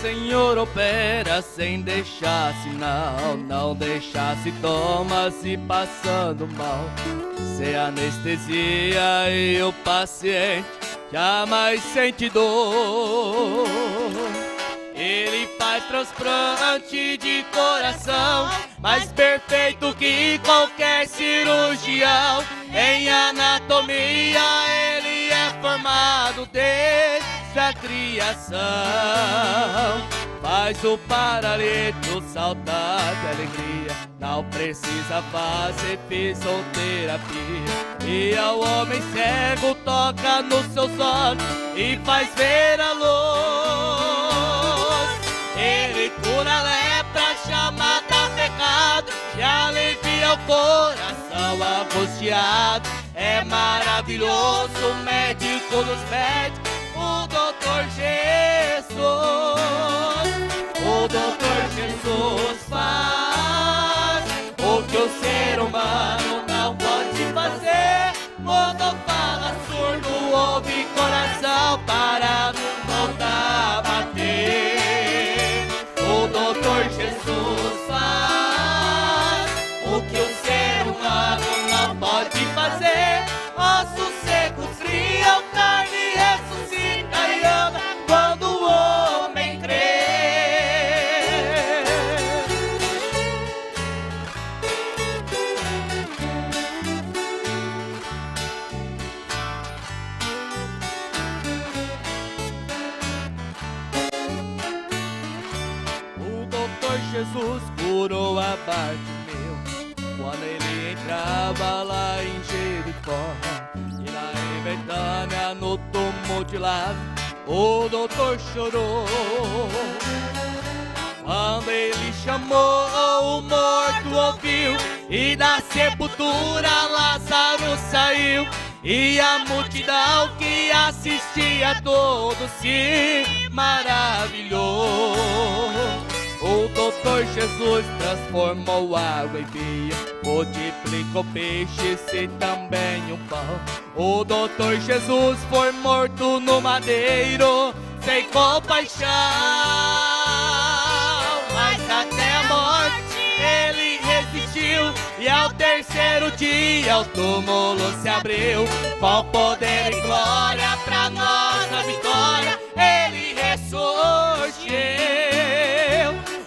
Senhor opera sem deixar sinal, não deixar sintomas se passando mal. Sem anestesia e o paciente jamais sente dor. Ele faz transplante de coração, mais perfeito que qualquer cirurgião. Em anatomia ele é formado desde a criação. Faz o paralítico saltar de alegria, não precisa fazer fisioterapia. E ao homem cego toca nos seus olhos e faz ver a luz. Ele cura a lepra chamada pecado e alivia o coração angustiado. É maravilhoso, o médico dos médicos, o doutor Jesus. O doutor Jesus faz o que o ser humano não pode fazer. Quando fala surdo, ouve coração parado, volta a bater. O doutor Jesus faz o que o ser humano não pode fazer. Ossos secos criam carne, ressuscita e anda quando o homem crê. O doutor Jesus curou a Bartimeu quando ele entrava lá em Jericó. E lá em Betânia, no túmulo de Lázaro, o doutor chorou. Quando ele chamou, o morto ouviu, e da sepultura Lázaro saiu. E a multidão que assistia a todos se maravilhou. O doutor Jesus transformou água em vinho, multiplicou peixes e também um pão. O doutor Jesus foi morto no madeiro, sem compaixão, mas até a morte ele resistiu. E ao terceiro dia o túmulo se abriu, com poder e glória pra nossa vitória ele ressurgiu.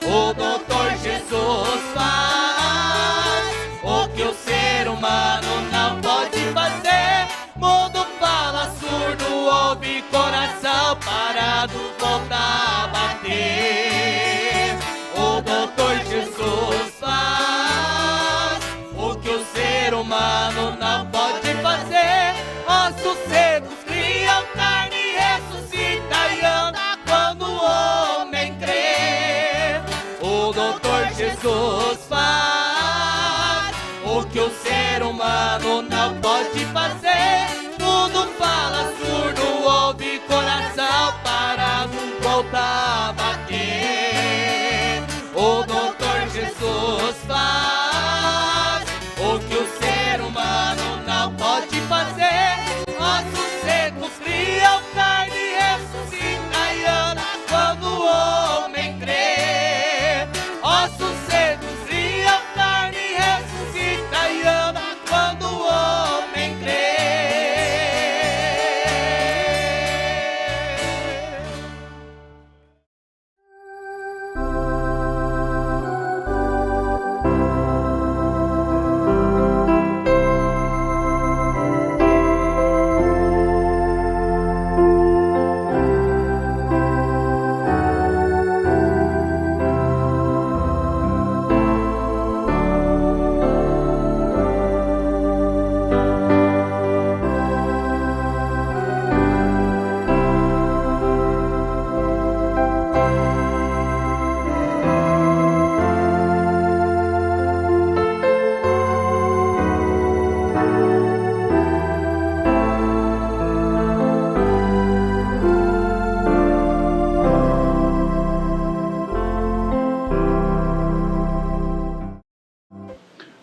O doutor Jesus faz o que o ser humano não pode fazer. Mudo fala, surdo ouve, coração parado volta a bater. O doutor Jesus faz o que o ser humano não pode fazer. Ossos secos criam carne, ressuscita e anda quando o homem crê. O doutor Jesus faz o que o ser humano não pode fazer. Mudo fala, surdo ouve, coração parado volta a bater. O doutor Jesus faz o que o ser humano não pode fazer. Ossos secos criam carne, ressuscita e anda quando o homem crê. Ossos secos criam carne, ressuscita e anda quando o homem crê.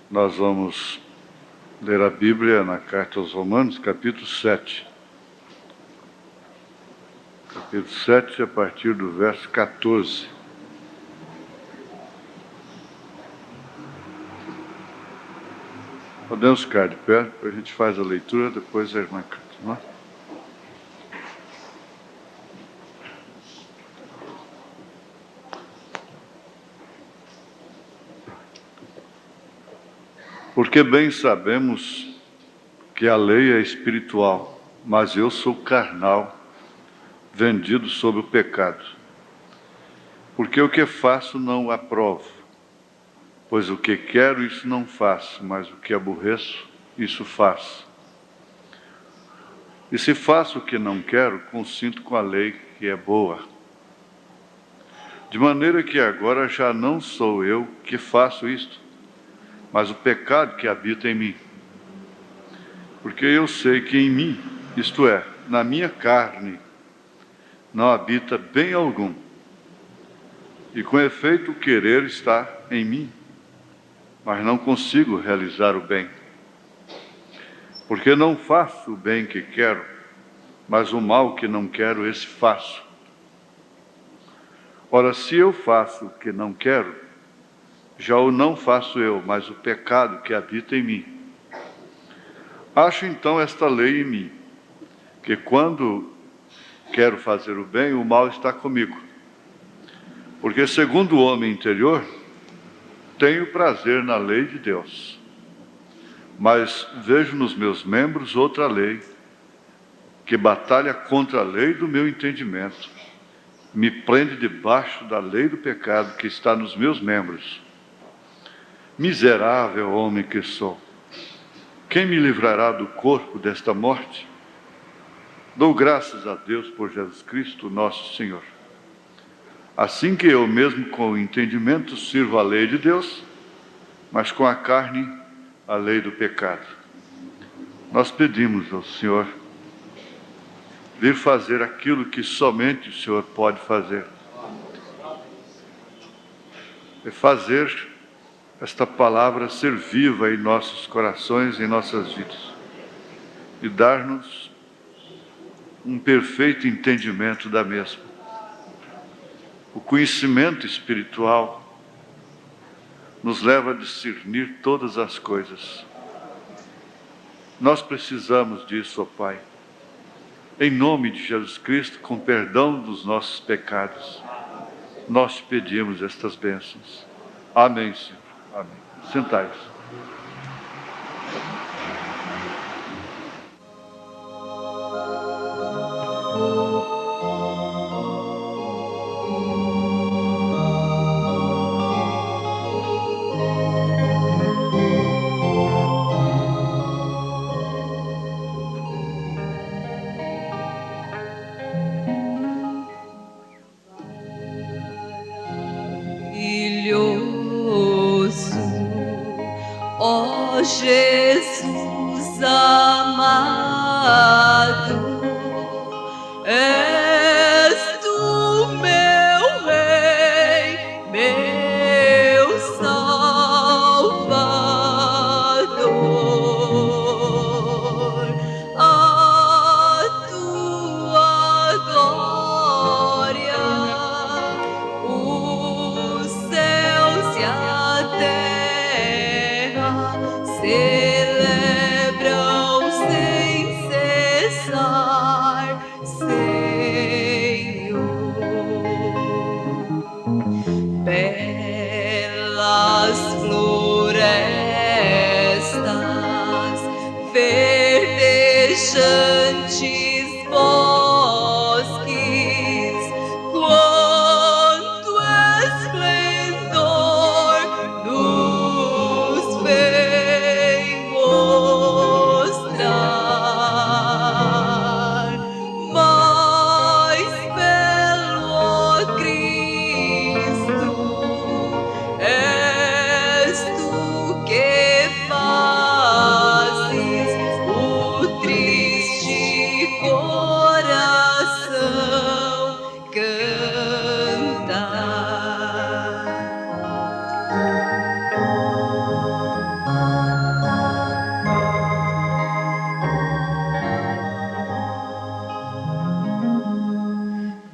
Nós vamos ler a Bíblia na Carta aos Romanos, capítulo 7. Pedro 7, a partir do verso 14. Podemos ficar de pé, depois a gente faz a leitura, depois a irmã canta, não é? Porque bem sabemos que a lei é espiritual, mas eu sou carnal, vendido sob o pecado. Porque o que faço não o aprovo, pois o que quero isso não faço, mas o que aborreço, isso faço. E se faço o que não quero, consinto com a lei que é boa. De maneira que agora já não sou eu que faço isto, mas o pecado que habita em mim. Porque eu sei que em mim, isto é, na minha carne, não habita bem algum. E com efeito o querer está em mim, mas não consigo realizar o bem. Porque não faço o bem que quero, mas o mal que não quero, esse faço. Ora, se eu faço o que não quero, já o não faço eu, mas o pecado que habita em mim. Acho então esta lei em mim, que quando quero fazer o bem, o mal está comigo. Porque segundo o homem interior, tenho prazer na lei de Deus, mas vejo nos meus membros outra lei, que batalha contra a lei do meu entendimento, me prende debaixo da lei do pecado que está nos meus membros. Miserável homem que sou, quem me livrará do corpo desta morte? Dou graças a Deus por Jesus Cristo, nosso Senhor. Assim que eu mesmo com o entendimento sirvo a lei de Deus, mas com a carne a lei do pecado. Nós pedimos ao Senhor vir fazer aquilo que somente o Senhor pode fazer. E fazer esta palavra ser viva em nossos corações, em nossas vidas. E dar-nos um perfeito entendimento da mesma. O conhecimento espiritual nos leva a discernir todas as coisas. Nós precisamos disso, ó Pai. Em nome de Jesus Cristo, com perdão dos nossos pecados, nós te pedimos estas bênçãos. Amém, Senhor. Amém. Sentai-vos. Ó Jesus amado, és tu meu Rei, meu Salvador. A tua glória, os céus e a terra celebram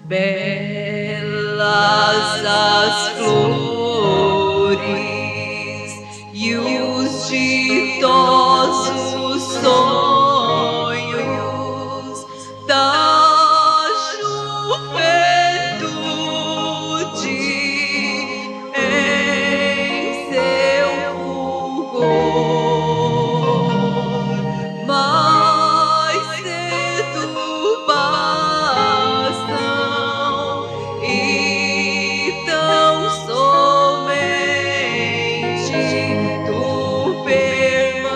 belas as flores e os ditosos sonhos da juventude em seu fulgor. Mais cedo bastam e tão somente tu permaneces,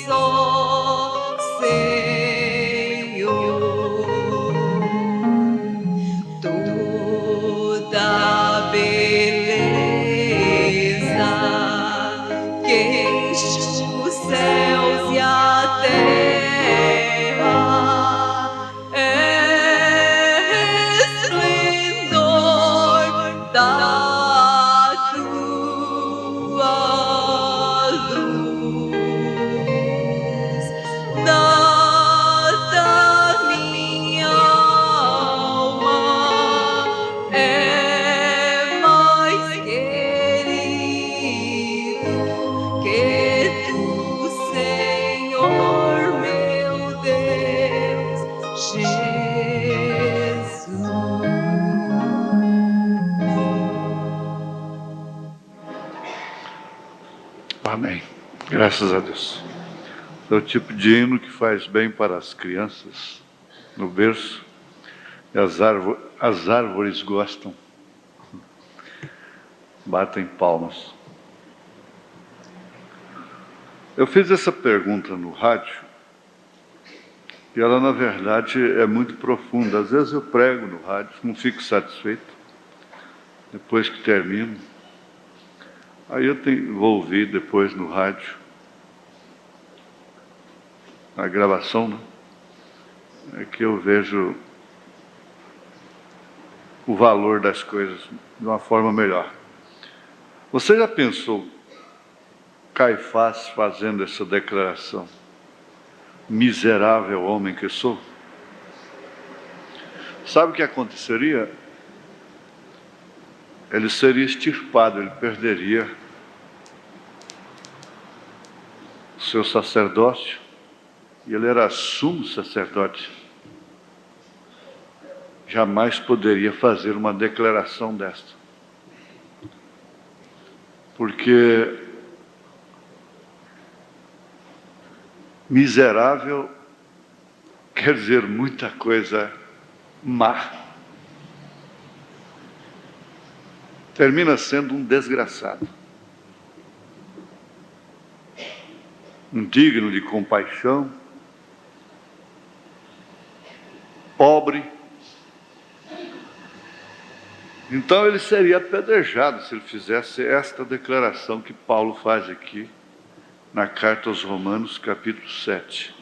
ó Senhor. Toda beleza que enche os céus e a terra é esplendor da tua luz. Nada, minha alma, é mais querido que tu, Senhor meu Deus, Jesus. Amém. Graças a Deus. É o tipo de hino que faz bem para as crianças no berço. E as árvores gostam. Batem palmas. Eu fiz essa pergunta no rádio e ela, na verdade, é muito profunda. Às vezes eu prego no rádio, não fico satisfeito. Depois que termino, aí vou ouvir depois no rádio, a gravação, né? É que eu vejo o valor das coisas de uma forma melhor. Você já pensou Caifás fazendo essa declaração? Miserável homem que sou. Sabe o que aconteceria? Ele seria extirpado, ele perderia o seu sacerdócio, e ele era sumo sacerdote. Jamais poderia fazer uma declaração desta. Porque miserável quer dizer muita coisa má. Termina sendo um desgraçado, indigno de compaixão, pobre. Então ele seria apedrejado se ele fizesse esta declaração que Paulo faz aqui na carta aos Romanos, capítulo 7.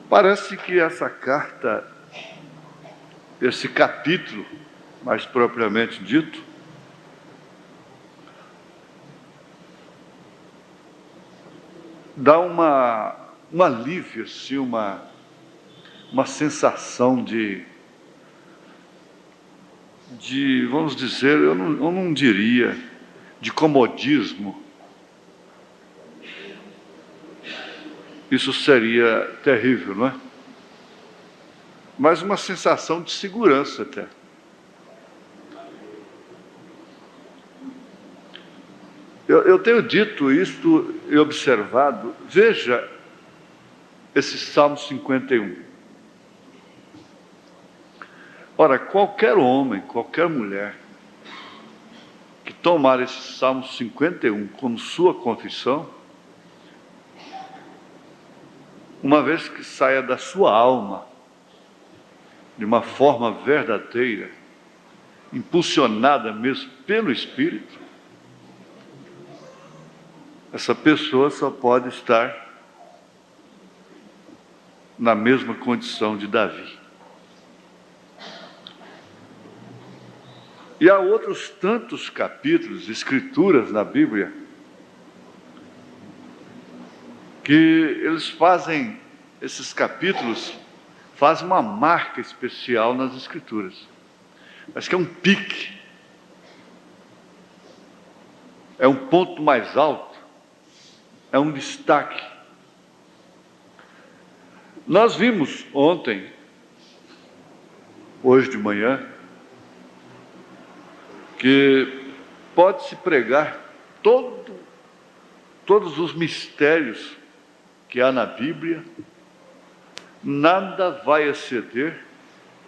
Parece que essa carta, esse capítulo, mais propriamente dito, dá um alívio, assim, uma sensação de, vamos dizer, eu não diria de comodismo. Isso seria terrível, não é? Mas uma sensação de segurança até. Eu tenho dito isto e observado. Veja esse Salmo 51. Ora, qualquer homem, qualquer mulher que tomar esse Salmo 51 como sua confissão, uma vez que saia da sua alma, de uma forma verdadeira, impulsionada mesmo pelo Espírito, essa pessoa só pode estar na mesma condição de Davi. E há outros tantos capítulos, escrituras na Bíblia, que eles fazem, esses capítulos faz uma marca especial nas Escrituras. Acho que é um pique, é um ponto mais alto, é um destaque. Nós vimos ontem, hoje de manhã, que pode-se pregar todos os mistérios que há na Bíblia, nada vai exceder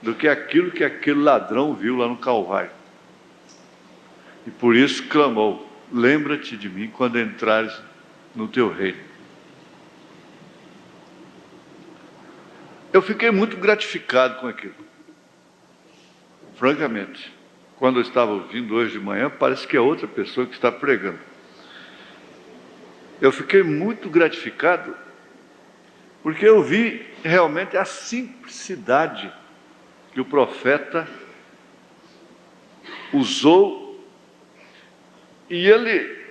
do que aquilo que aquele ladrão viu lá no Calvário. E por isso clamou: lembra-te de mim quando entrares no teu reino. Eu fiquei muito gratificado com aquilo. Francamente, quando eu estava ouvindo hoje de manhã, parece que é outra pessoa que está pregando. Eu fiquei muito gratificado porque eu vi realmente a simplicidade que o profeta usou, e ele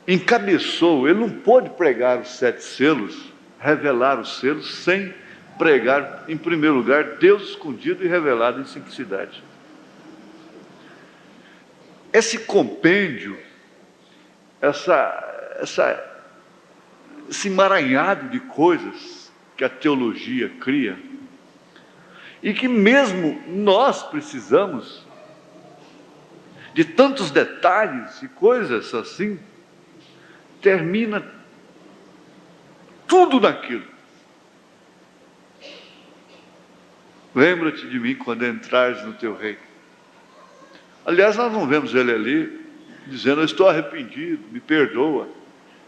encabeçou. Ele não pôde pregar os 7 selos, revelar os selos, sem pregar, em primeiro lugar, Deus escondido e revelado em simplicidade. Esse compêndio, esse emaranhado de coisas que a teologia cria, e que mesmo nós precisamos de tantos detalhes e coisas assim, termina tudo naquilo. Lembra-te de mim quando entrares no teu reino. Aliás, nós não vemos ele ali dizendo: eu estou arrependido, me perdoa.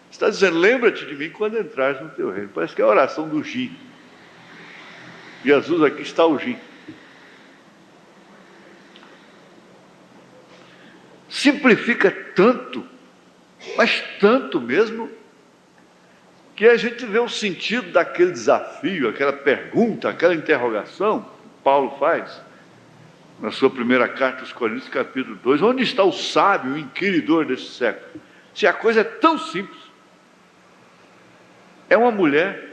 Está dizendo: lembra-te de mim quando entrares no teu reino. Parece que é a oração do Gim. Jesus, aqui está o Gim. Simplifica tanto, mas tanto mesmo, que a gente vê o sentido daquele desafio, aquela pergunta, aquela interrogação que Paulo faz na sua primeira carta aos Coríntios, capítulo 2. Onde está o sábio, o inquiridor desse século? Se a coisa é tão simples. É uma mulher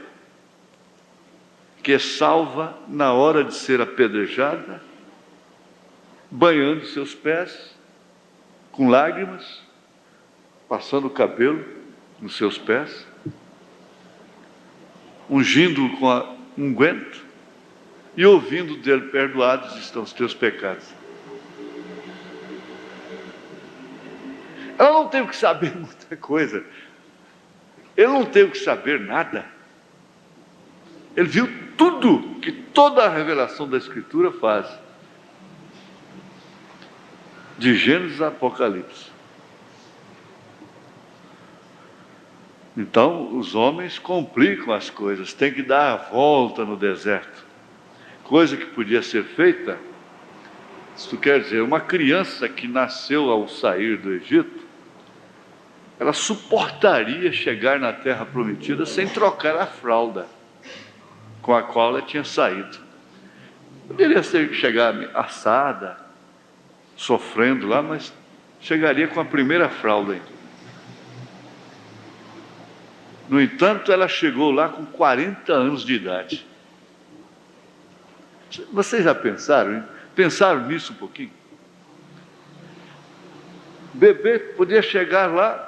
que é salva na hora de ser apedrejada, banhando seus pés com lágrimas, passando o cabelo nos seus pés, ungindo com unguento e ouvindo dele: perdoados estão os teus pecados. Ela não teve que saber muita coisa, ele não teve que saber nada. Ele viu tudo que toda a revelação da Escritura faz, de Gênesis a Apocalipse. Então, os homens complicam as coisas, tem que dar a volta no deserto. Coisa que podia ser feita, se tu quer dizer, uma criança que nasceu ao sair do Egito, ela suportaria chegar na terra prometida sem trocar a fralda com a qual ela tinha saído. Poderia chegar assada, sofrendo lá, mas chegaria com a primeira fralda ainda. No entanto, ela chegou lá com 40 anos de idade. Vocês já pensaram, hein? Pensaram nisso um pouquinho? Bebê podia chegar lá,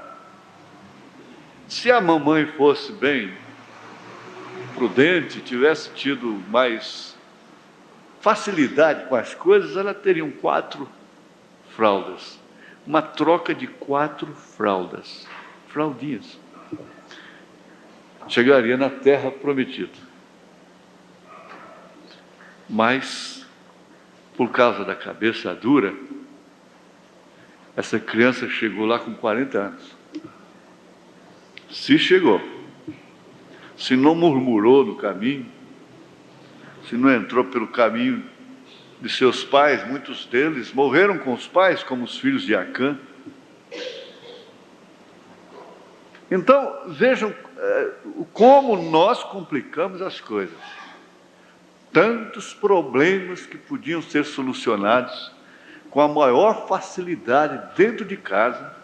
se a mamãe fosse bem prudente, tivesse tido mais facilidade com as coisas, ela teria 4 fraldas. Uma troca de 4 fraldas, fraldinhas. Chegaria na terra prometida. Mas, por causa da cabeça dura, essa criança chegou lá com 40 anos. Se chegou, se não murmurou no caminho, se não entrou pelo caminho de seus pais, muitos deles morreram com os pais, como os filhos de Acã. Então, vejam como nós complicamos as coisas. Tantos problemas que podiam ser solucionados com a maior facilidade dentro de casa,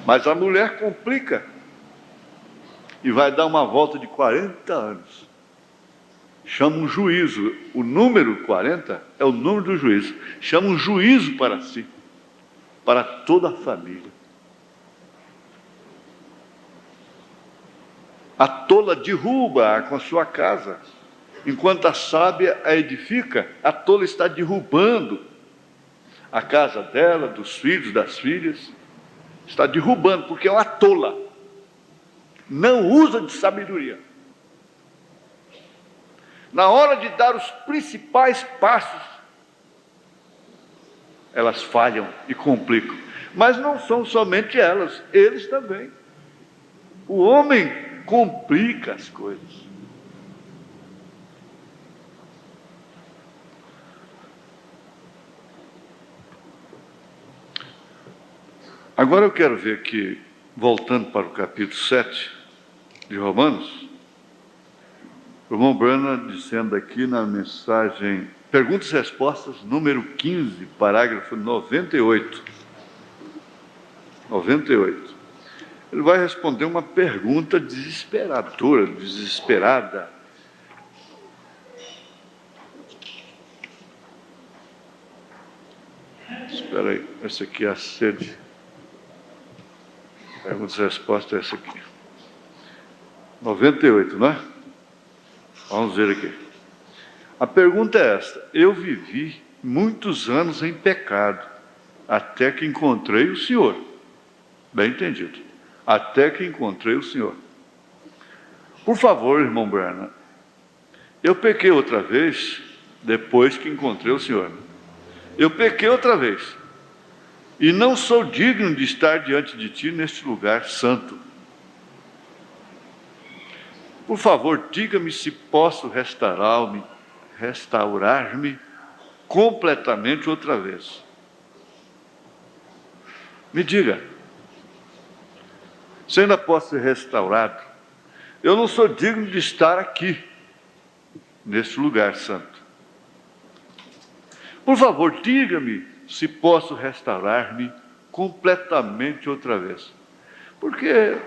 mas a mulher complica. e vai dar uma volta de 40 anos. Chama um juízo. O número 40 é o número do juízo. Chama um juízo para si, para toda a família. A tola derruba com a sua casa, enquanto a sábia a edifica. A tola está derrubando a casa dela, dos filhos, das filhas. Está derrubando, porque é uma tola. Não usa de sabedoria. Na hora de dar os principais passos, elas falham e complicam. Mas não são somente elas, eles também. O homem complica as coisas. Agora eu quero ver aqui, voltando para o capítulo 7 de Romanos, o irmão Branham dizendo aqui na mensagem Perguntas e Respostas, número 15, parágrafo 98. 98. Ele vai responder uma pergunta desesperadora, desesperada. Espera aí, essa aqui é a sede. Perguntas e Respostas é essa aqui. 98, não é? Vamos ver aqui. A pergunta é esta: eu vivi muitos anos em pecado, até que encontrei o Senhor. Bem entendido. Até que encontrei o Senhor. Por favor, irmão Branham, eu pequei outra vez, depois que encontrei o Senhor. Eu pequei outra vez, e não sou digno de estar diante de ti neste lugar santo. Por favor, diga-me se posso restaurar-me completamente outra vez. Me diga, se ainda posso ser restaurado, eu não sou digno de estar aqui, neste lugar santo. Por favor, diga-me se posso restaurar-me completamente outra vez. Porque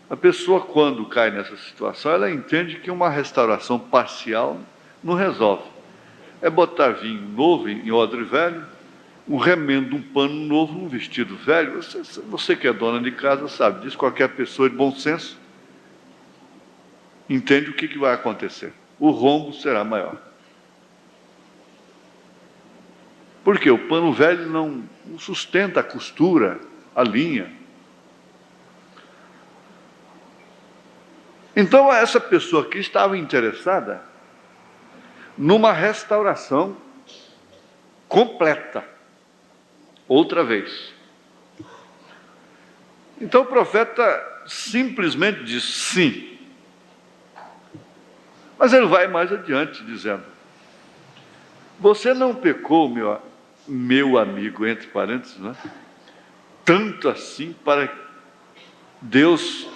a pessoa, quando cai nessa situação, ela entende que uma restauração parcial não resolve. É botar vinho novo em odre velho, um remendo, um pano novo, um vestido velho. Você que é dona de casa sabe disso. Qualquer pessoa de bom senso entende o que vai acontecer. O rombo será maior. Porque o pano velho não sustenta a costura, a linha. Então, essa pessoa aqui estava interessada numa restauração completa, outra vez. Então, o profeta simplesmente diz sim. Mas ele vai mais adiante, dizendo: você não pecou, meu amigo, entre parênteses, né? Tanto assim para Deus...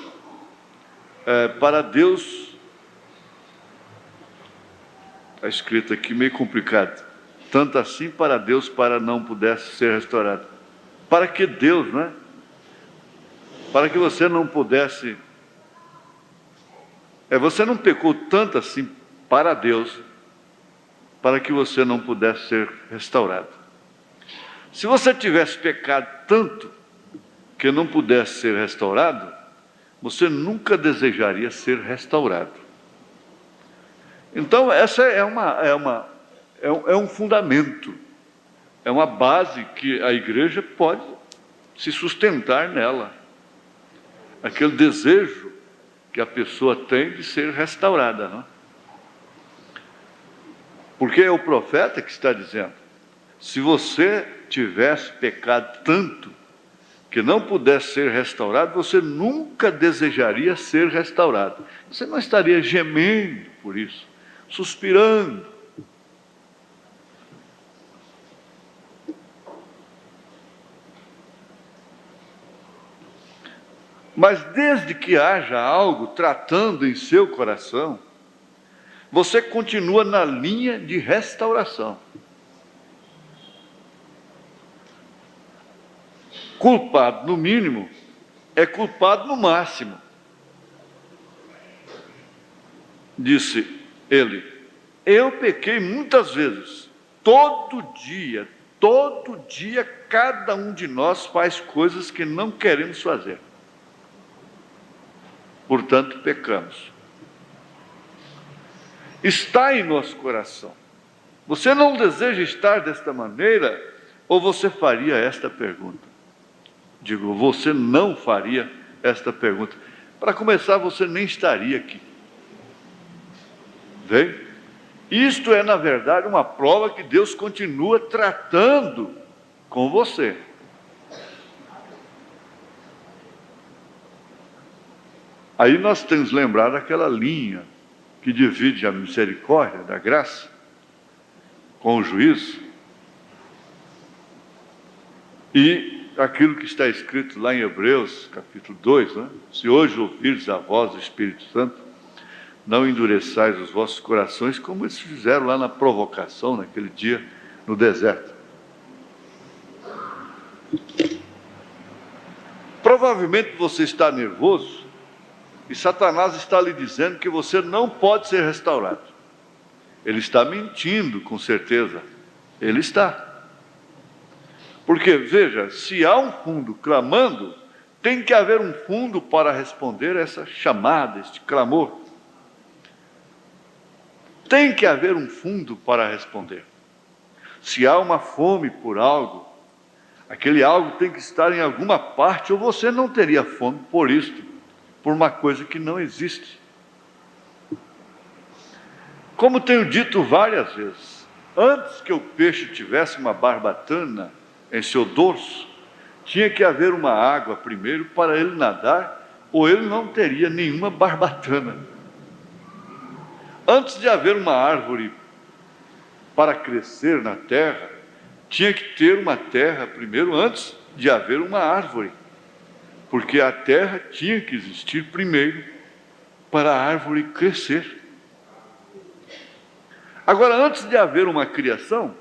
está escrito aqui meio complicado, tanto assim para Deus, para não pudesse ser restaurado. Para que Deus, né? Para que você não pudesse... você não pecou tanto assim para Deus, para que você não pudesse ser restaurado. Se você tivesse pecado tanto que não pudesse ser restaurado, você nunca desejaria ser restaurado. Então, essa é um fundamento, é uma base que a igreja pode se sustentar nela. Aquele desejo que a pessoa tem de ser restaurada, não é? Porque é o profeta que está dizendo: se você tivesse pecado tanto que não pudesse ser restaurado, você nunca desejaria ser restaurado. Você não estaria gemendo por isso, suspirando. Mas desde que haja algo tratando em seu coração, você continua na linha de restauração. Culpado no mínimo é culpado no máximo. Disse ele: eu pequei muitas vezes, todo dia, cada um de nós faz coisas que não queremos fazer. Portanto, pecamos. Está em nosso coração. Você não deseja estar desta maneira, ou você faria esta pergunta? Digo, você não faria esta pergunta. Para começar, você nem estaria aqui. Vem? Isto é, na verdade, uma prova que Deus continua tratando com você. Aí nós temos lembrado aquela linha que divide a misericórdia da graça com o juízo. E aquilo que está escrito lá em Hebreus, capítulo 2, né? Se hoje ouvirdes a voz do Espírito Santo, não endureçais os vossos corações, como eles fizeram lá na provocação, naquele dia, no deserto. Provavelmente você está nervoso, e Satanás está lhe dizendo que você não pode ser restaurado. Ele está mentindo, com certeza. Ele está. Porque, veja, se há um fundo clamando, tem que haver um fundo para responder essa chamada, este clamor. Tem que haver um fundo para responder. Se há uma fome por algo, aquele algo tem que estar em alguma parte, ou você não teria fome por isto, por uma coisa que não existe. Como tenho dito várias vezes, antes que o peixe tivesse uma barbatana em seu dorso, tinha que haver uma água primeiro para ele nadar, ou ele não teria nenhuma barbatana. Antes de haver uma árvore para crescer na terra, tinha que ter uma terra primeiro, antes de haver uma árvore. Porque a terra tinha que existir primeiro para a árvore crescer. Agora, antes de haver uma criação,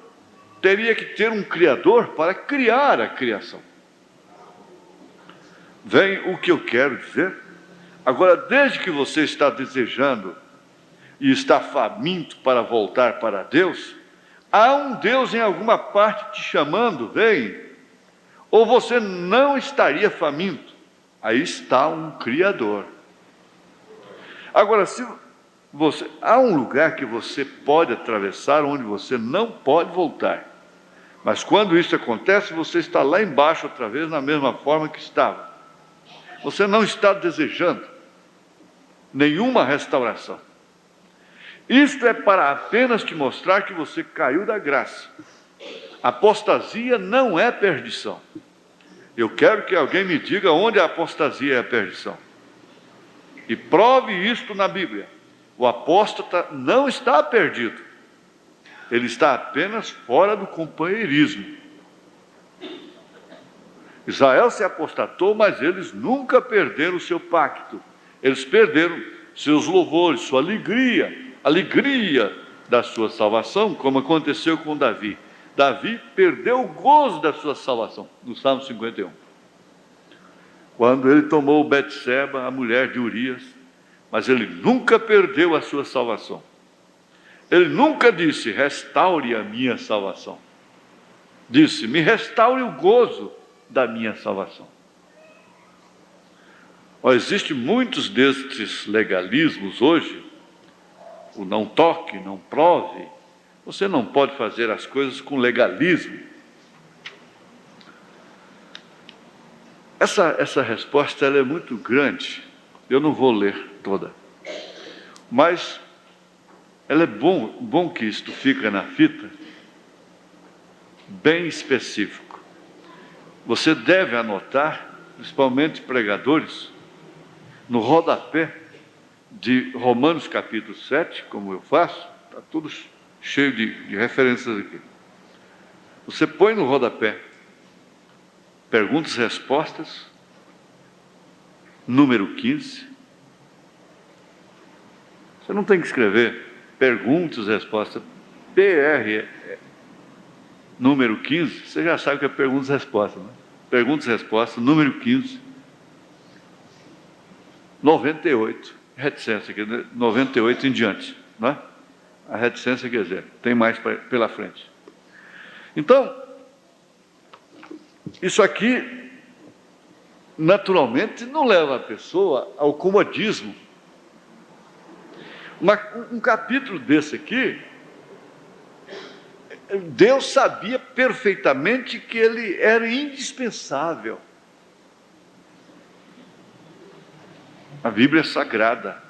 teria que ter um Criador para criar a criação. Vem o que eu quero dizer? Agora, desde que você está desejando e está faminto para voltar para Deus, há um Deus em alguma parte te chamando, vem. Ou você não estaria faminto. Aí está um Criador. Agora, se você, há um lugar que você pode atravessar, onde você não pode voltar. Mas quando isso acontece, você está lá embaixo outra vez, na mesma forma que estava. Você não está desejando nenhuma restauração. Isto é para apenas te mostrar que você caiu da graça. Apostasia não é perdição. Eu quero que alguém me diga onde a apostasia é a perdição. E prove isto na Bíblia. O apóstata não está perdido. Ele está apenas fora do companheirismo. Israel se apostatou, mas eles nunca perderam o seu pacto. Eles perderam seus louvores, sua alegria, a alegria da sua salvação, como aconteceu com Davi. Davi perdeu o gozo da sua salvação, no Salmo 51. Quando ele tomou Betseba, a mulher de Urias, mas ele nunca perdeu a sua salvação. Ele nunca disse, restaure a minha salvação. Disse, me restaure o gozo da minha salvação. Existem muitos destes legalismos hoje, o não toque, não prove. Você não pode fazer as coisas com legalismo. Essa resposta ela é muito grande. Eu não vou ler toda. Mas ela é bom que isto fica na fita, bem específico. Você deve anotar, principalmente pregadores, no rodapé de Romanos capítulo 7, como eu faço, está tudo cheio de referências aqui. Você põe no rodapé perguntas e respostas, número 15. Você não tem que escrever perguntas e respostas, PR, número 15, você já sabe que é perguntas e respostas, né? Perguntas e respostas, número 15, 98. reticência, quer dizer, 98 em diante, não é? A reticência, quer dizer, tem mais pela frente. Então, isso aqui, naturalmente, não leva a pessoa ao comodismo. Um capítulo desse aqui, Deus sabia perfeitamente que ele era indispensável. A Bíblia é sagrada.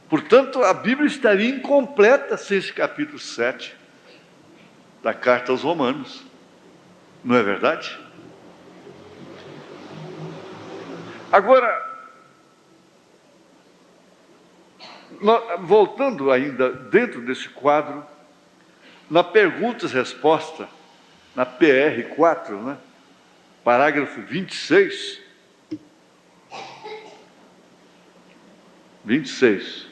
Portanto, a Bíblia estaria incompleta sem esse capítulo 7 da carta aos Romanos. Não é verdade? Agora, voltando ainda dentro desse quadro, na perguntas e resposta, na PR 4, né? Parágrafo 26. 26.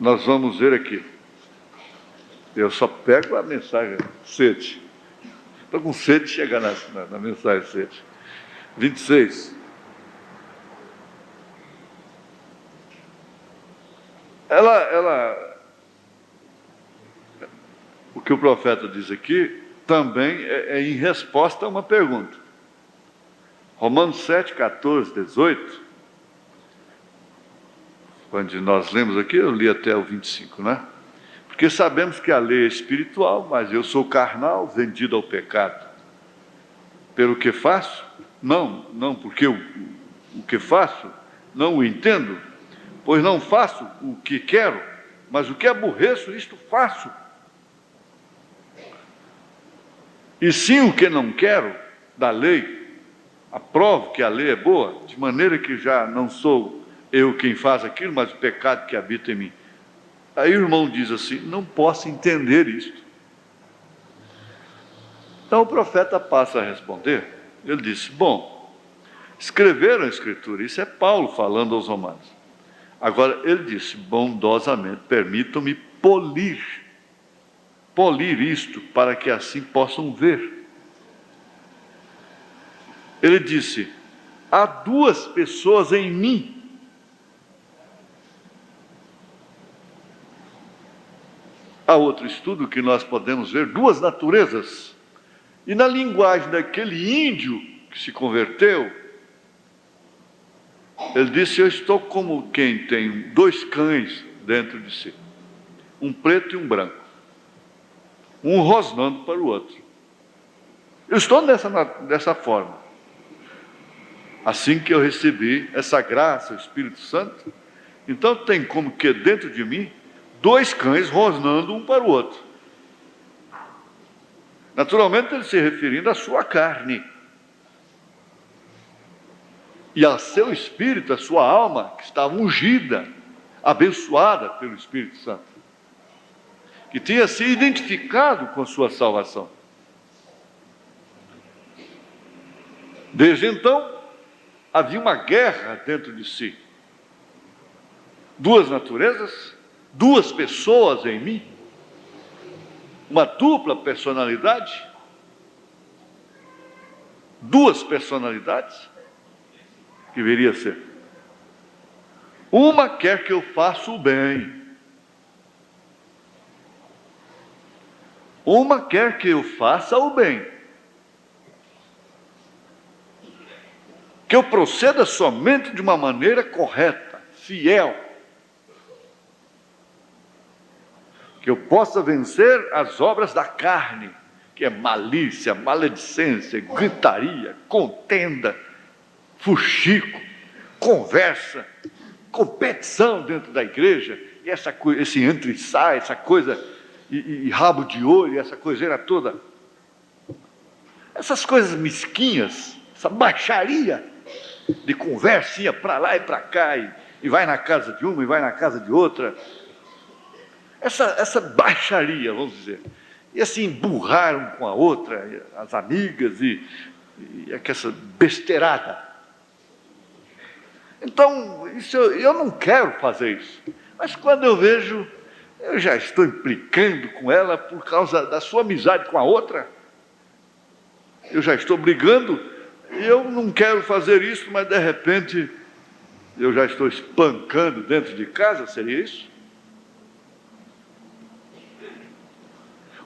Nós vamos ver aqui. Eu só pego a mensagem sede. Estou com sede de chegar na mensagem sede. 26. O que o profeta diz aqui também é em resposta a uma pergunta. Romanos 7, 14, 18. Quando nós lemos aqui, eu li até o 25, né? Porque sabemos que a lei é espiritual, mas eu sou carnal, vendido ao pecado. Pelo que faço? Não, porque o que faço, não o entendo, pois não faço o que quero, mas o que aborreço, isto faço. E sim o que não quero, da lei, aprovo que a lei é boa, de maneira que já não sou eu quem faz aquilo, mas o pecado que habita em mim. Aí o irmão diz assim, não posso entender isto. Então o profeta passa a responder, ele disse, bom, escreveram a Escritura, isso é Paulo falando aos Romanos. Agora ele disse, bondosamente, permitam-me polir isto, para que assim possam ver. Ele disse, há duas pessoas em mim. Há outro estudo que nós podemos ver, duas naturezas. E na linguagem daquele índio que se converteu, ele disse, eu estou como quem tem dois cães dentro de si, um preto e um branco, um rosnando para o outro. Eu estou dessa forma. Assim que eu recebi essa graça, o Espírito Santo, então tem como que dentro de mim, dois cães rosnando um para o outro. Naturalmente ele se referindo à sua carne. E ao seu espírito, a sua alma, que estava ungida, abençoada pelo Espírito Santo, que tinha se identificado com a sua salvação. Desde então, havia uma guerra dentro de si. Duas naturezas, duas pessoas em mim, uma dupla personalidade, duas personalidades, que viria a ser. Uma quer que eu faça o bem, uma quer que eu faça o bem, que eu proceda somente de uma maneira correta, fiel, que eu possa vencer as obras da carne, que é malícia, maledicência, gritaria, contenda, fuxico, conversa, competição dentro da igreja, e esse entra e sai, essa coisa, e rabo de olho, essa coiseira toda. Essas coisas mesquinhas, essa baixaria de conversinha para lá e para cá, e vai na casa de uma e vai na casa de outra. Essa baixaria, vamos dizer, e assim emburrar um com a outra, as amigas e essa besteirada. Então, eu não quero fazer isso, mas quando eu vejo, eu já estou implicando com ela por causa da sua amizade com a outra, eu já estou brigando, e eu não quero fazer isso, mas de repente eu já estou espancando dentro de casa, seria isso?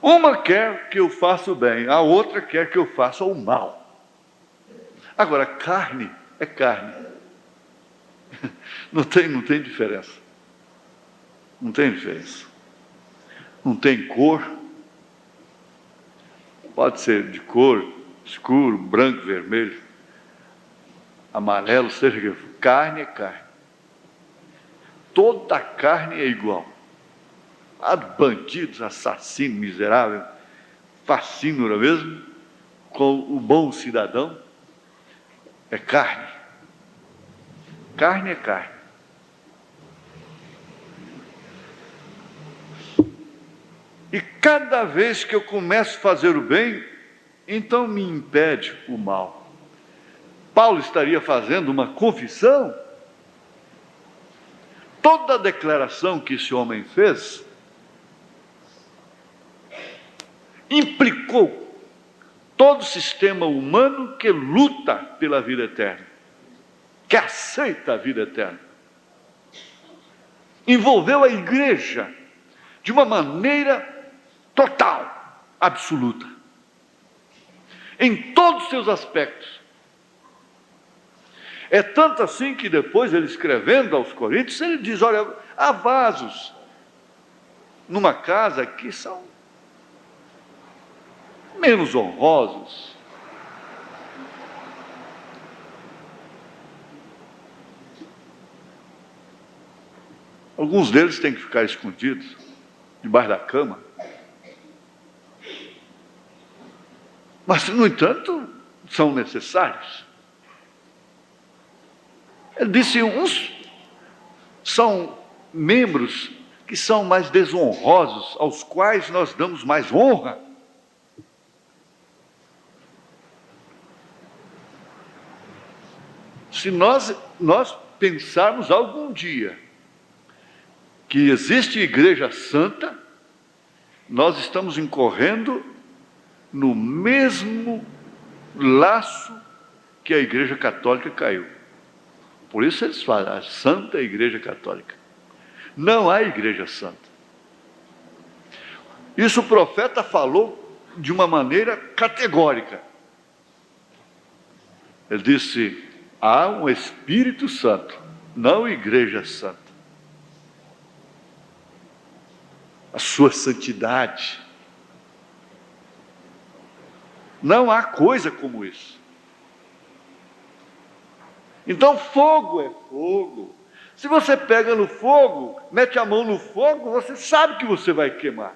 Uma quer que eu faça o bem, a outra quer que eu faça o mal. Agora, carne é carne. Não tem diferença. Não tem diferença. Não tem cor. Pode ser de cor escuro, branco, vermelho, amarelo, seja que for. Carne é carne. Toda carne é igual. Há bandidos, assassinos, miserável, fascínio, não é mesmo? Com o bom cidadão. É carne. Carne é carne. E cada vez que eu começo a fazer o bem, então me impede o mal. Paulo estaria fazendo uma confissão. Toda a declaração que esse homem fez implicou todo o sistema humano que luta pela vida eterna, que aceita a vida eterna. Envolveu a igreja de uma maneira total, absoluta, em todos os seus aspectos. É tanto assim que depois ele escrevendo aos Coríntios, ele diz, olha, há vasos numa casa que são menos honrosos. Alguns deles têm que ficar escondidos debaixo da cama. Mas, no entanto, são necessários. Ele disse, uns são membros que são mais desonrosos, aos quais nós damos mais honra. Se nós pensarmos algum dia que existe igreja santa, nós estamos incorrendo no mesmo laço que a igreja católica caiu. Por isso eles falam, a Santa Igreja Católica. Não há igreja santa. Isso o profeta falou de uma maneira categórica. Ele disse, há um Espírito Santo, não igreja santa. A sua santidade. Não há coisa como isso. Então fogo é fogo. Se você pega no fogo, mete a mão no fogo, você sabe que você vai queimar.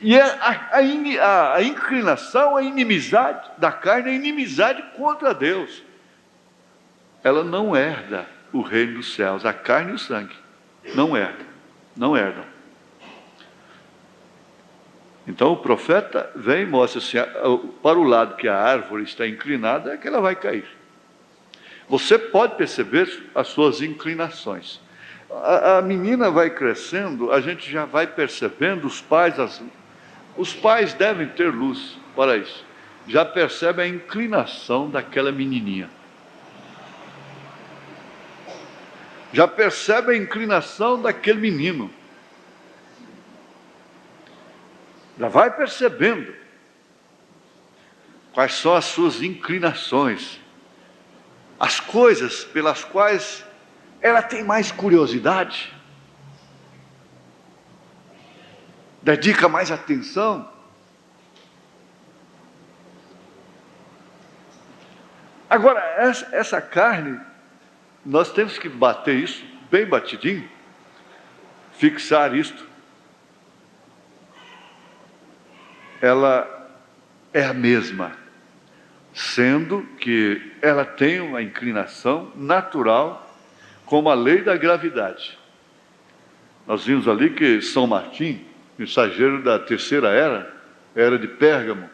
E a inclinação, a inimizade da carne, a inimizade contra Deus. Ela não herda o reino dos céus. A carne e o sangue não herdam. Então o profeta vem e mostra assim, para o lado que a árvore está inclinada, é que ela vai cair. Você pode perceber as suas inclinações. A menina vai crescendo, a gente já vai percebendo, os pais devem ter luz para isso. Já percebe a inclinação daquela menininha. Já percebe a inclinação daquele menino. Já vai percebendo quais são as suas inclinações, as coisas pelas quais ela tem mais curiosidade, dedica mais atenção. Agora, essa carne, nós temos que bater isso bem batidinho, fixar isto. Ela é a mesma, sendo que ela tem uma inclinação natural, como a lei da gravidade. Nós vimos ali que São Martim, mensageiro da terceira era de Pérgamo,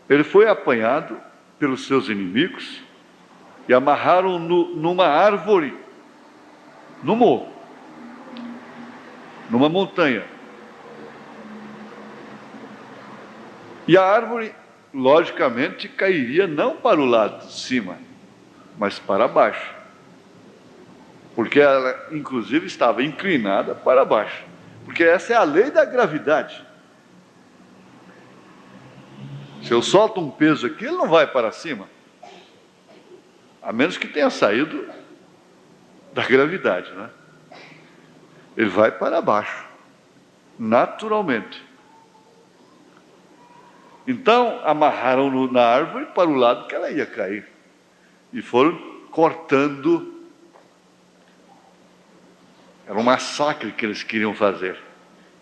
ele foi apanhado pelos seus inimigos e amarraram numa árvore, no morro, numa montanha. E a árvore logicamente cairia não para o lado de cima, mas para baixo. Porque ela, inclusive, estava inclinada para baixo. Porque essa é a lei da gravidade. Se eu solto um peso aqui, ele não vai para cima. A menos que tenha saído da gravidade, né? Ele vai para baixo, naturalmente. Então, amarraram-no na árvore para o lado que ela ia cair. E foram cortando. Era um massacre que eles queriam fazer.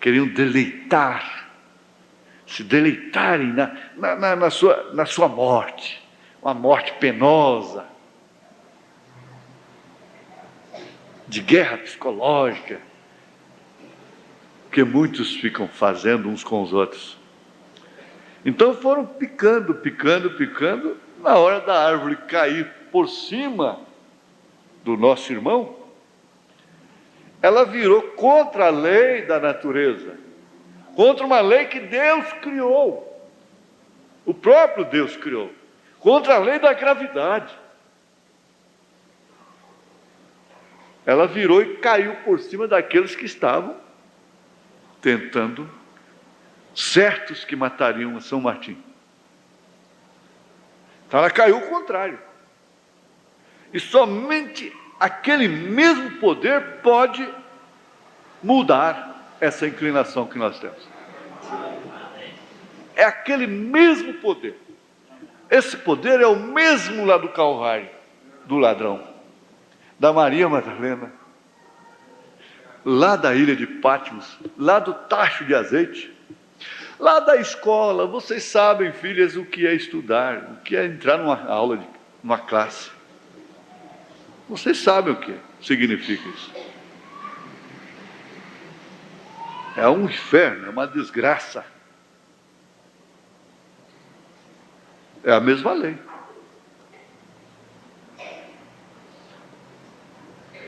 Queriam deleitar, se deleitarem na sua morte. Uma morte penosa, de guerra psicológica, que muitos ficam fazendo uns com os outros. Então foram picando, na hora da árvore cair por cima do nosso irmão, ela virou contra a lei da natureza, contra uma lei que Deus criou, o próprio Deus criou, contra a lei da gravidade. Ela virou e caiu por cima daqueles que estavam tentando, certos que matariam São Martim. Então ela caiu ao contrário. E somente aquele mesmo poder pode mudar essa inclinação que nós temos. É aquele mesmo poder. Esse poder é o mesmo lá do Calvário, do ladrão, da Maria Madalena, lá da ilha de Patmos, lá do tacho de azeite, lá da escola. Vocês sabem, filhas, o que é estudar, o que é entrar numa aula, numa classe. Vocês sabem o que significa isso. É um inferno, é uma desgraça. É a mesma lei.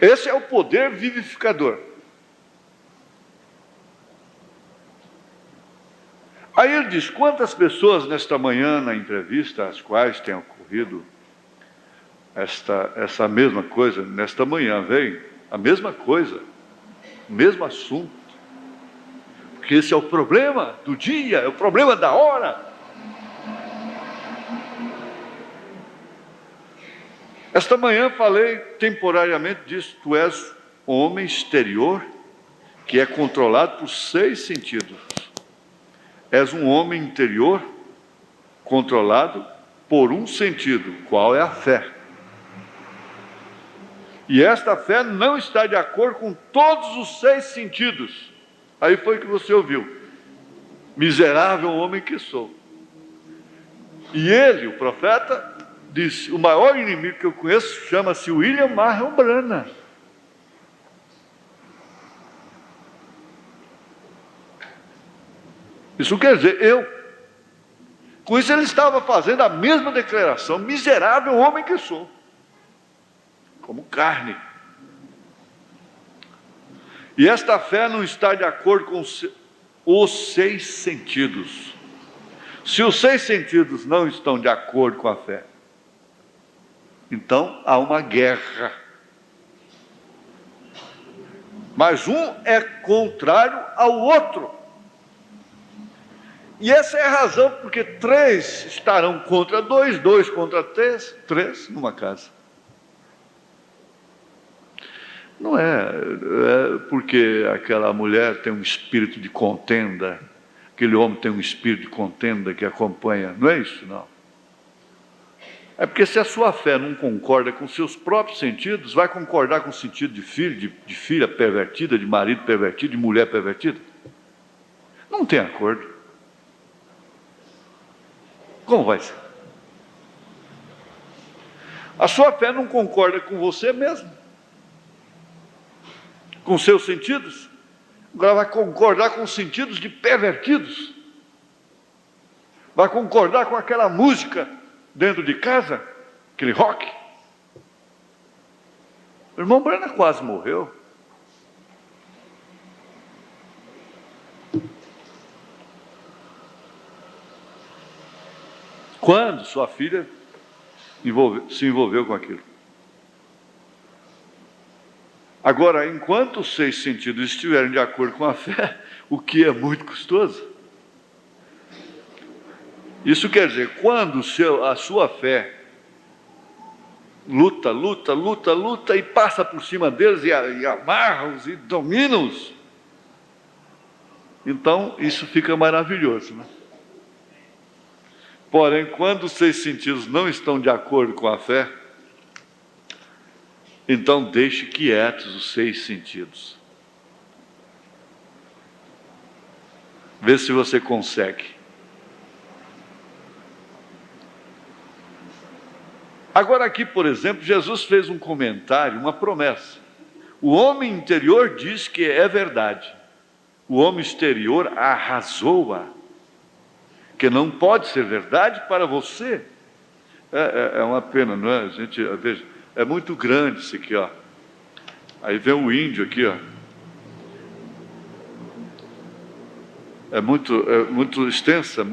Esse é o poder vivificador. Aí ele diz: quantas pessoas nesta manhã, na entrevista, às quais tem ocorrido essa mesma coisa, nesta manhã veio a mesma coisa, o mesmo assunto, porque esse é o problema do dia, é o problema da hora. Esta manhã falei temporariamente disso. Tu és homem exterior que é controlado por 6 sentidos. És um homem interior controlado por um sentido, qual é a fé. E esta fé não está de acordo com todos os 6 sentidos. Aí foi que você ouviu: miserável homem que sou. E ele, o profeta, disse: o maior inimigo que eu conheço chama-se William Marion Branham. Isso quer dizer, eu. Com isso ele estava fazendo a mesma declaração: miserável homem que sou, como carne. E esta fé não está de acordo com os 6 sentidos. Se os 6 sentidos não estão de acordo com a fé, então há uma guerra. Mas um é contrário ao outro. E essa é a razão porque 3 estarão contra 2, 2 contra 3, 3 numa casa. Não é porque aquela mulher tem um espírito de contenda, aquele homem tem um espírito de contenda que acompanha. Não é isso, não. É porque se a sua fé não concorda com seus próprios sentidos, vai concordar com o sentido de filho, de filha pervertida, de marido pervertido, de mulher pervertida? Não tem acordo. Como vai ser? A sua fé não concorda com você mesmo, com seus sentidos. Agora vai concordar com os sentidos de pervertidos. Vai concordar com aquela música dentro de casa, aquele rock. O irmão Branham quase morreu. quando sua filha se envolveu com aquilo. Agora, enquanto os 6 sentidos estiverem de acordo com a fé, o que é muito custoso. Isso quer dizer, quando a sua fé luta e passa por cima deles e amarra-os e domina-os, então isso fica maravilhoso, né? Porém, quando os 6 sentidos não estão de acordo com a fé, então deixe quietos os 6 sentidos. Vê se você consegue. Agora aqui, por exemplo, Jesus fez um comentário, uma promessa. O homem interior diz que é verdade. O homem exterior arrasou-a, que não pode ser verdade para você. É uma pena, não é? A gente, veja, é muito grande isso aqui, ó. Aí vem o índio aqui, ó. É muito extensa,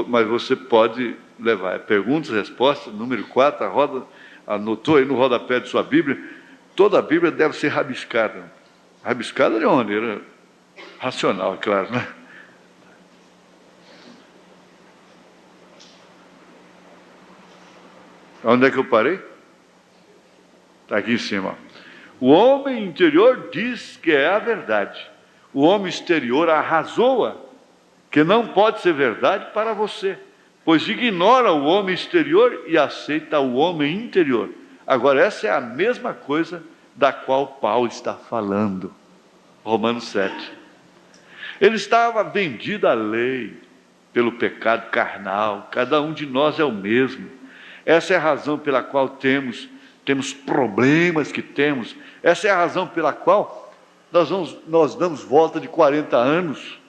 mas você pode levar. Perguntas, respostas, número 4, anotou aí no rodapé de sua Bíblia. Toda a Bíblia deve ser rabiscada. Rabiscada de uma maneira racional, é claro, né? Onde é que eu parei? Está aqui em cima. O homem interior diz que é a verdade. O homem exterior arrasou-a, que não pode ser verdade para você, pois ignora o homem exterior e aceita o homem interior. Agora, essa é a mesma coisa da qual Paulo está falando. Romanos 7. Ele estava vendido à lei pelo pecado carnal. Cada um de nós é o mesmo. Essa é a razão pela qual temos problemas que temos. Essa é a razão pela qual nós damos volta de 40 anos.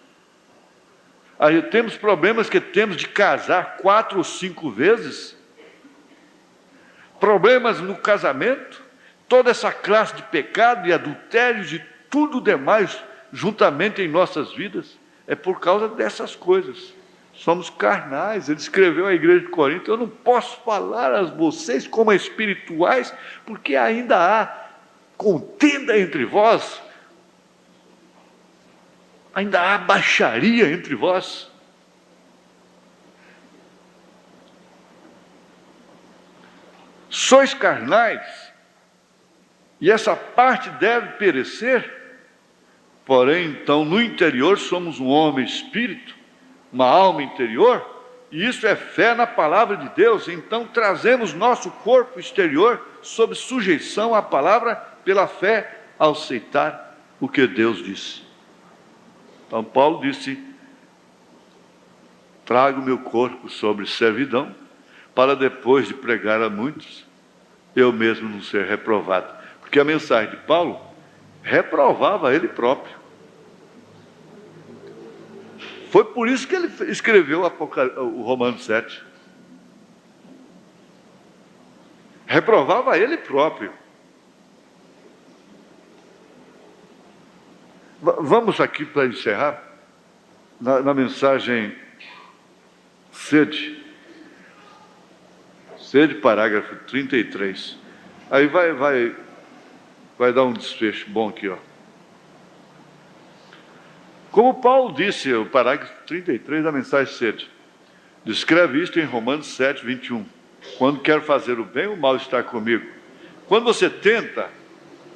Aí temos problemas que temos de casar 4 ou 5 vezes. Problemas no casamento. Toda essa classe de pecado e adultérios e tudo demais juntamente em nossas vidas. É por causa dessas coisas. Somos carnais. Ele escreveu à igreja de Corinto: eu não posso falar a vocês como espirituais, porque ainda há contenda entre vós, ainda há baixaria entre vós. Sois carnais, e essa parte deve perecer, porém, então, no interior somos um homem espírito, uma alma interior, e isso é fé na palavra de Deus. Então trazemos nosso corpo exterior sob sujeição à palavra pela fé, ao aceitar o que Deus disse. Então Paulo disse: trago meu corpo sobre servidão, para depois de pregar a muitos, eu mesmo não ser reprovado. Porque a mensagem de Paulo reprovava ele próprio. Foi por isso que ele escreveu o Romanos 7. Reprovava ele próprio. Vamos aqui para encerrar, na mensagem sede, parágrafo 33. Aí vai dar um desfecho bom aqui, ó. Como Paulo disse, o parágrafo 33 da mensagem sede, descreve isto em Romanos 7, 21. Quando quero fazer o bem, o mal está comigo. Quando você tenta,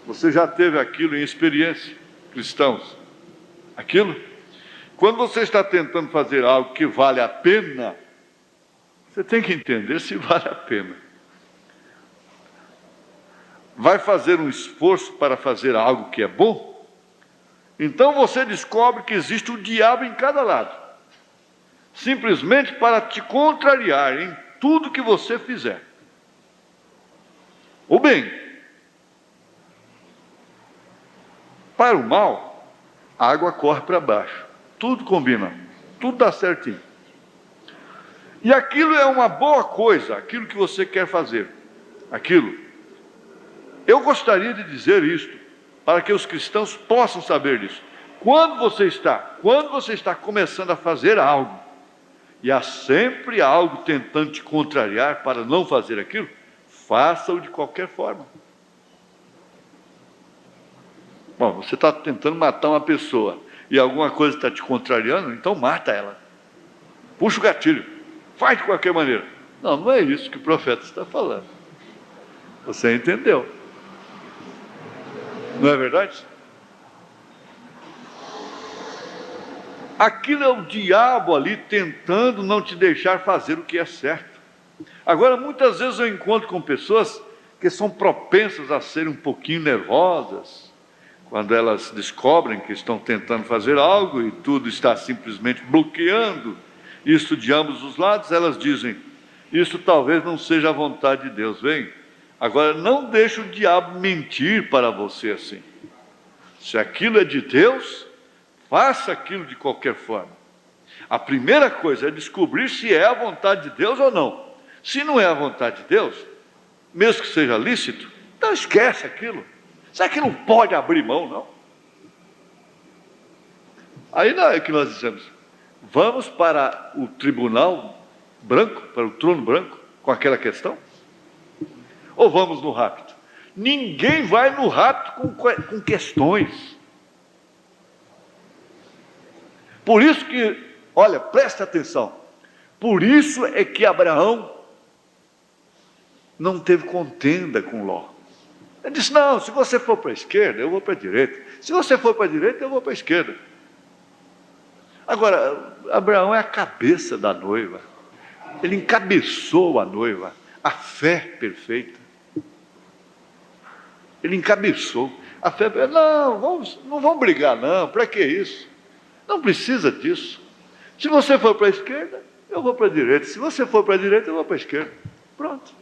você já teve aquilo em experiência, cristãos. Aquilo, quando você está tentando fazer algo que vale a pena, você tem que entender se vale a pena. Vai fazer um esforço para fazer algo que é bom? Então você descobre que existe o diabo em cada lado, simplesmente para te contrariar em tudo que você fizer. O bem. Para o mal, a água corre para baixo. Tudo combina, tudo dá certinho. E aquilo é uma boa coisa, aquilo que você quer fazer. Aquilo. Eu gostaria de dizer isto, para que os cristãos possam saber disso. Quando você está começando a fazer algo e há sempre algo tentando te contrariar para não fazer aquilo, faça-o de qualquer forma. Bom, você está tentando matar uma pessoa e alguma coisa está te contrariando, então mata ela. Puxa o gatilho, faz de qualquer maneira. Não, não é isso que o profeta está falando. Você entendeu? Não é verdade? Aquilo é o diabo ali tentando não te deixar fazer o que é certo. Agora, muitas vezes eu encontro com pessoas que são propensas a serem um pouquinho nervosas, quando elas descobrem que estão tentando fazer algo e tudo está simplesmente bloqueando isso de ambos os lados, elas dizem, isso talvez não seja a vontade de Deus. Vem, agora não deixe o diabo mentir para você assim. Se aquilo é de Deus, faça aquilo de qualquer forma. A primeira coisa é descobrir se é a vontade de Deus ou não. Se não é a vontade de Deus, mesmo que seja lícito, então esquece aquilo. Será que não pode abrir mão, não? Aí não é que nós dizemos, vamos para o tribunal branco, para o trono branco, com aquela questão? Ou vamos no rapto? Ninguém vai no rapto com questões. Por isso que, olha, presta atenção, por isso é que Abraão não teve contenda com Ló. Ele disse, não, se você for para a esquerda, eu vou para a direita. Se você for para a direita, eu vou para a esquerda. Agora, Abraão é a cabeça da noiva. Ele encabeçou a noiva, a fé perfeita. Ele encabeçou a fé perfeita. Não vamos brigar não, para que isso? Não precisa disso. Se você for para a esquerda, eu vou para a direita. Se você for para a direita, eu vou para a esquerda. Pronto.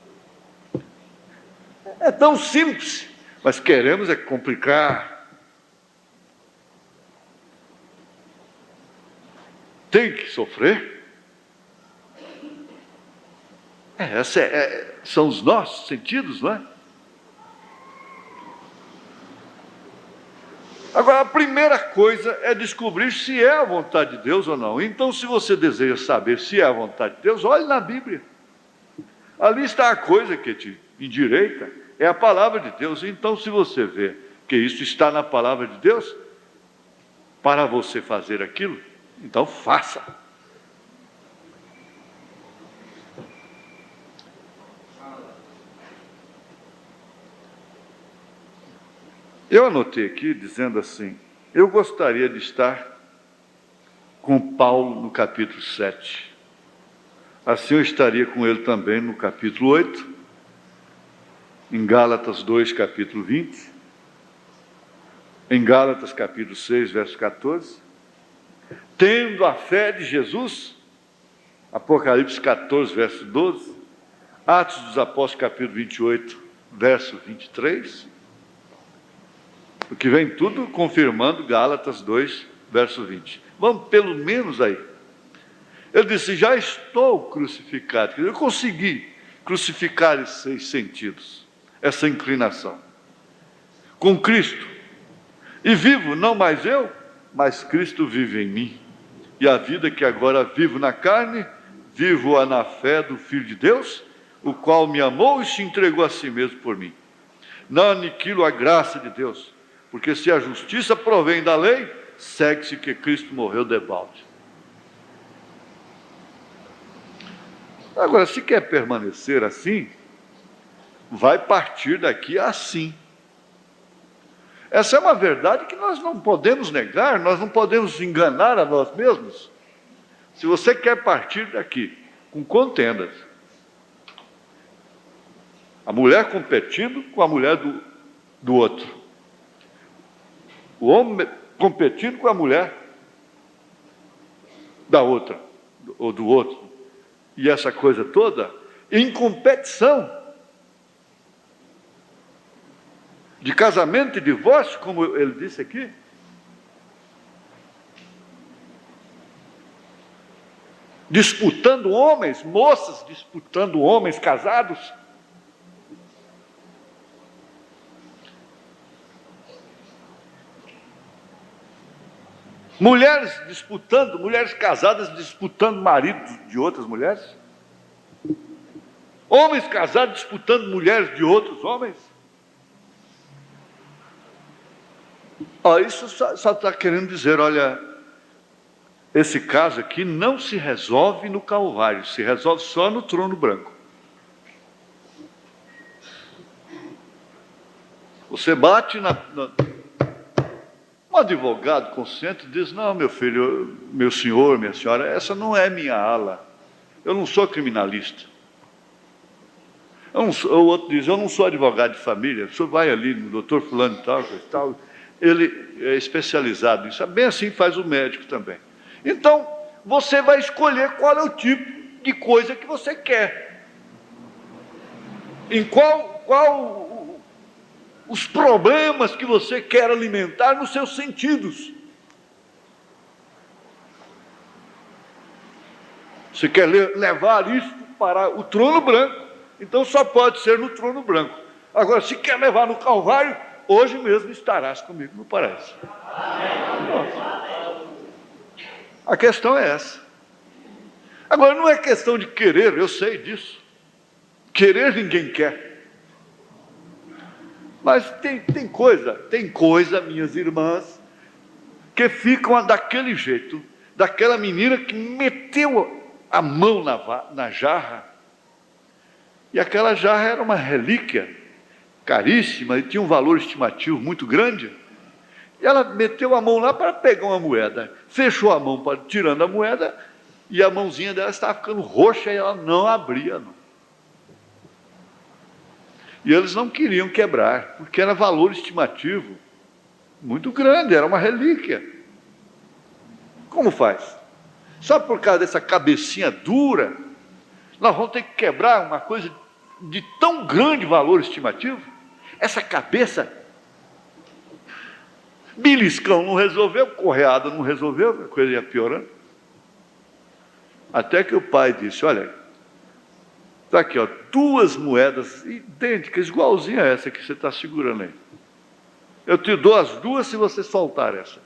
É tão simples, mas queremos é complicar. Tem que sofrer. São os nossos sentidos, não é? Agora, a primeira coisa é descobrir se é a vontade de Deus ou não. Então, se você deseja saber se é a vontade de Deus, olhe na Bíblia. Ali está a coisa que te endireita, é a palavra de Deus. Então, se você vê que isso está na palavra de Deus, para você fazer aquilo, então faça. Eu anotei aqui dizendo assim, eu gostaria de estar com Paulo no capítulo 7. Assim eu estaria com ele também no capítulo 8, em Gálatas 2, capítulo 20, em Gálatas capítulo 6, verso 14, tendo a fé de Jesus, Apocalipse 14, verso 12, Atos dos Apóstolos, capítulo 28, verso 23, porque vem tudo confirmando Gálatas 2, verso 20. Vamos pelo menos aí. Ele disse, já estou crucificado. Eu consegui crucificar esses 6 sentidos, essa inclinação, com Cristo. E vivo, não mais eu, mas Cristo vive em mim. E a vida que agora vivo na carne, vivo-a na fé do Filho de Deus, o qual me amou e se entregou a si mesmo por mim. Não aniquilo a graça de Deus, porque se a justiça provém da lei, segue-se que Cristo morreu debalde. Agora, se quer permanecer assim, vai partir daqui assim. Essa é uma verdade que nós não podemos negar, nós não podemos enganar a nós mesmos. Se você quer partir daqui com contendas, a mulher competindo com a mulher do outro, o homem competindo com a mulher da outra, ou do outro, e essa coisa toda, em competição, de casamento e divórcio, como ele disse aqui, disputando homens, moças disputando homens casados. Mulheres disputando, mulheres casadas disputando maridos de outras mulheres? Homens casados disputando mulheres de outros homens? Isso só está querendo dizer, olha, esse caso aqui não se resolve no Calvário, se resolve só no trono branco. Você bate um advogado consciente diz, não, meu filho, meu senhor, minha senhora, essa não é minha ala, eu não sou criminalista. O outro diz, eu não sou advogado de família, o senhor vai ali no doutor fulano e tal, ele é especializado nisso, bem assim faz o médico também. Então, você vai escolher qual é o tipo de coisa que você quer, em qual os problemas que você quer alimentar nos seus sentidos. Você quer levar isso para o trono branco, então só pode ser no trono branco. Agora, se quer levar no Calvário, hoje mesmo estarás comigo no paraíso. A questão é essa. Agora, não é questão de querer, eu sei disso. Querer ninguém quer. Mas tem coisa, minhas irmãs, que ficam daquele jeito, daquela menina que meteu a mão na jarra, e aquela jarra era uma relíquia caríssima e tinha um valor estimativo muito grande, e ela meteu a mão lá para pegar uma moeda, fechou a mão tirando a moeda, e a mãozinha dela estava ficando roxa e ela não abria, não. E eles não queriam quebrar, porque era valor estimativo muito grande, era uma relíquia. Como faz? Só por causa dessa cabecinha dura, nós vamos ter que quebrar uma coisa de tão grande valor estimativo? Essa cabeça, beliscão não resolveu, correada não resolveu, a coisa ia piorando. Até que o pai disse, olha, está aqui, ó, 2 moedas idênticas, igualzinha a essa que você está segurando aí. Eu te dou as 2 se você soltar essa.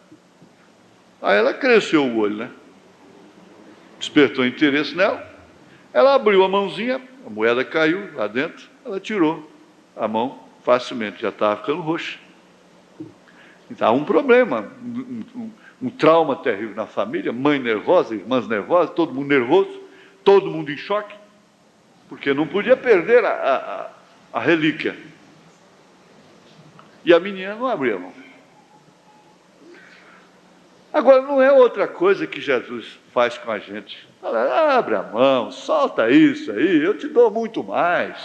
Aí ela cresceu o olho, né? Despertou interesse nela. Ela abriu a mãozinha, a moeda caiu lá dentro, ela tirou a mão facilmente, já estava ficando roxa. Então há um problema, um trauma terrível na família, mãe nervosa, irmãs nervosas, todo mundo nervoso, todo mundo em choque, porque não podia perder a relíquia. E a menina não abria a mão. Agora, não é outra coisa que Jesus faz com a gente. Fala, abre a mão, solta isso aí, eu te dou muito mais.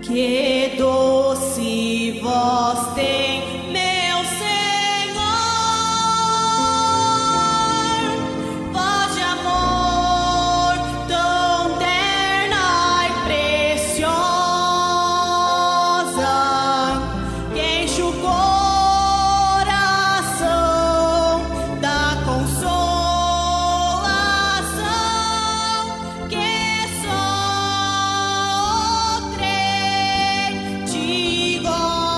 Que doce voz tem, meu Senhor, voz de amor tão terna e preciosa, que enche o coração da consolação que só crente goza.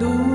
do